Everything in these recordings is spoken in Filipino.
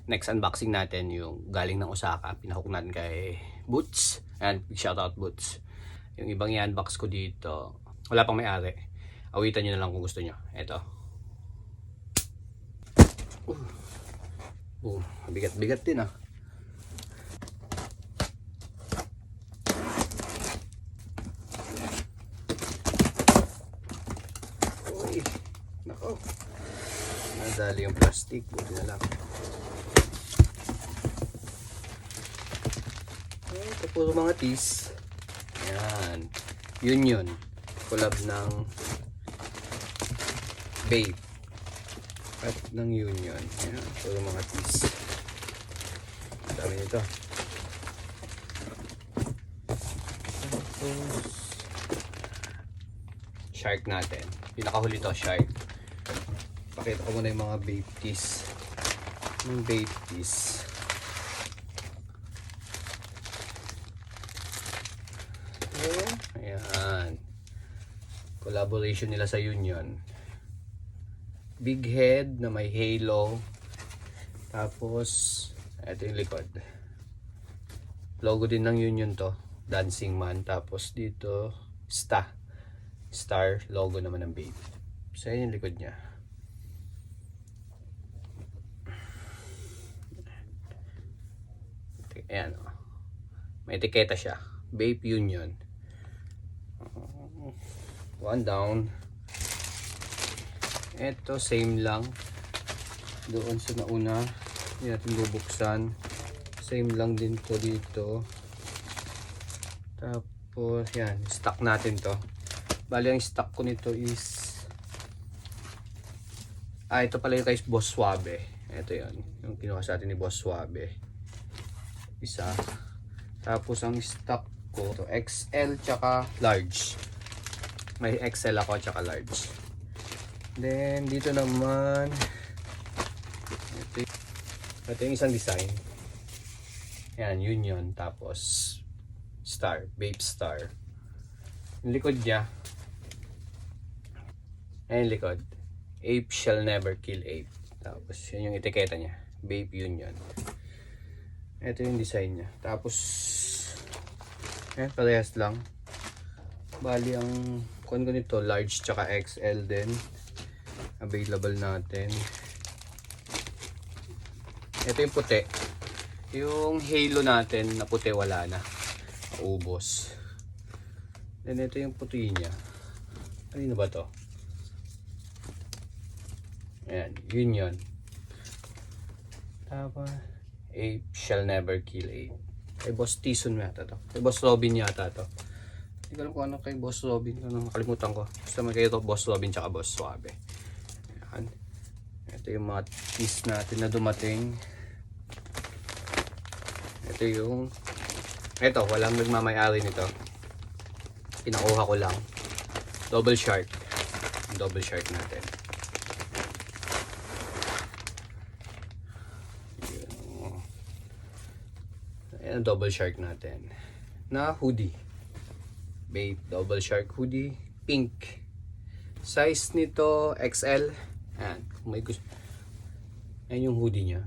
next unboxing natin yung galing ng Osaka. Pinahook natin kay Boots. And big shoutout Boots. Yung ibang i-unbox ko dito, wala pang may-ari. Awitan nyo na lang kung gusto nyo. Ito. Bigat-bigat din ah. Uy, nako. Nadali yung plastic. Buti na lang. Ito puro mga teas. Ayan. Union. Collab ng Babe. At ng Union. Ayan. Puro mga teas. Dami nito. Shark natin. Pinakahuli to, Shark. Pakita ko muna yung mga Babe teas. Yung Babe teas. Ayan. Collaboration nila sa Union. Big head na may halo. Tapos, ito yung likod. Logo din ng Union to. Dancing Man. Tapos dito, Star. Logo naman ng Babe. So, yun yung likod niya. Ayan o. May etiketa siya. Babe Union. One down. Ito same lang doon sa nauna, hindi natin bubuksan. Same lang din to dito. Tapos yan, stock natin to. Bali ang stock ko nito is ito pala yung kay Boss Suave. Ito yon, yung kinuha sa atin ni Boss Suave. Isa. Tapos ang stock ko to XL tsaka large. May XL ako tsaka large. Then dito naman ito yung isang design. Yan, Union. Tapos Star, Babe Star. Yung likod niya, ayan yung likod, Ape shall never kill ape. Tapos yun yung etiketa niya, Babe Union. Ito yung design niya. Tapos ayan, parehas lang. Bali ang kuwan ko nito, large tsaka XL din available natin. Ito yung puti. Yung halo natin na puti wala na, ubos. Then ito yung puti niya. Ano ba to? Ayan, Union. Tapos Ape shall never kill ape. Kay Boss Tison yata to. Kay Boss Robin yata to. Hindi ko alam kung ano kay Boss Robin. Ano, nakalimutan ko. Basta may kayo to, Boss Robin tsaka Boss Suave. Ayan. Ito yung mga teas natin na dumating. Ito, walang nagmamayari nito. Pinakuha ko lang. Double shark. Double shark natin. Ayan, double shark natin. Na hoodie. Babe, double shark hoodie. Pink. Size nito XL. Ayan, kung may gusto. Ayan yung hoodie niya.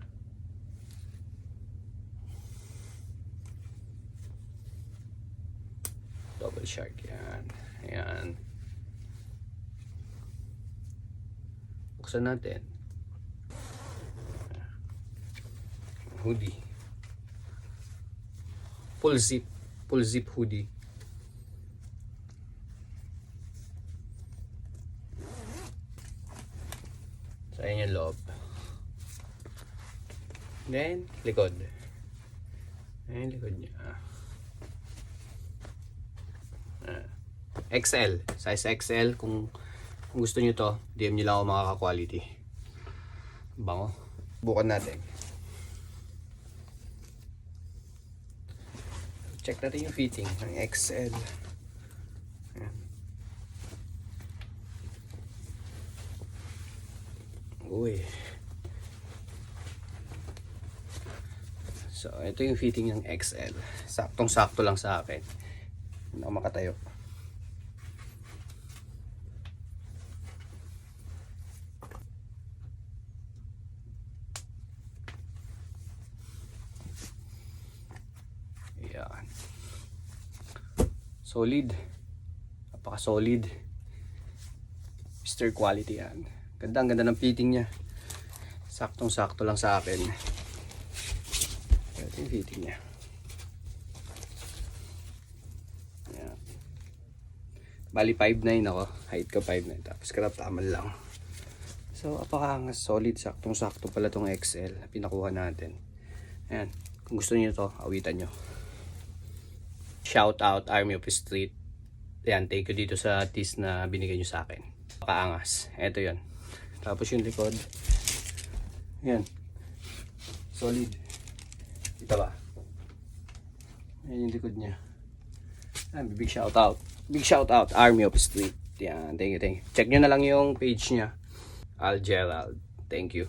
Double shark yan. Ayan. Buksan natin. Hoodie. Full zip hoodie. So ayan yung loob. Then likod. Ayan likod niya. XL, size XL. Kung gusto nyo to, DM nyo lang ako mga ka-quality. Bango. Bukan natin. Check natin yung fitting ng XL. Ayan. Uy. So, ito yung fitting ng XL. Saktong-sakto lang sa akin. Hindi ako makatayo. Yan. Solid. Napaka-solid. Mr. Quality yan. Ganda, ang ganda ng fitting niya. Saktong-sakto lang sa akin. Ito yung fitting niya. Yan. Bali 5'9" ako. Height ko 5'9". Tapos karaptaman lang. So, apakaangas. Solid. Saktong-sakto pala tong XL. Pinakuha natin. Ayan. Kung gusto niyo to, awitan nyo. Shout out Army of Street. Ayan, thank you dito sa tees na binigay nyo sa akin. Apakaangas. Ito yon. Tapos yung likod. Ayan. Solid. Kita ba? Ayan yung likod niya. Ayan, big shout out. Big shout out Army of Street. Yan, thank you, thank you. Check nyo na lang yung page niya. Al Gerald. Thank you.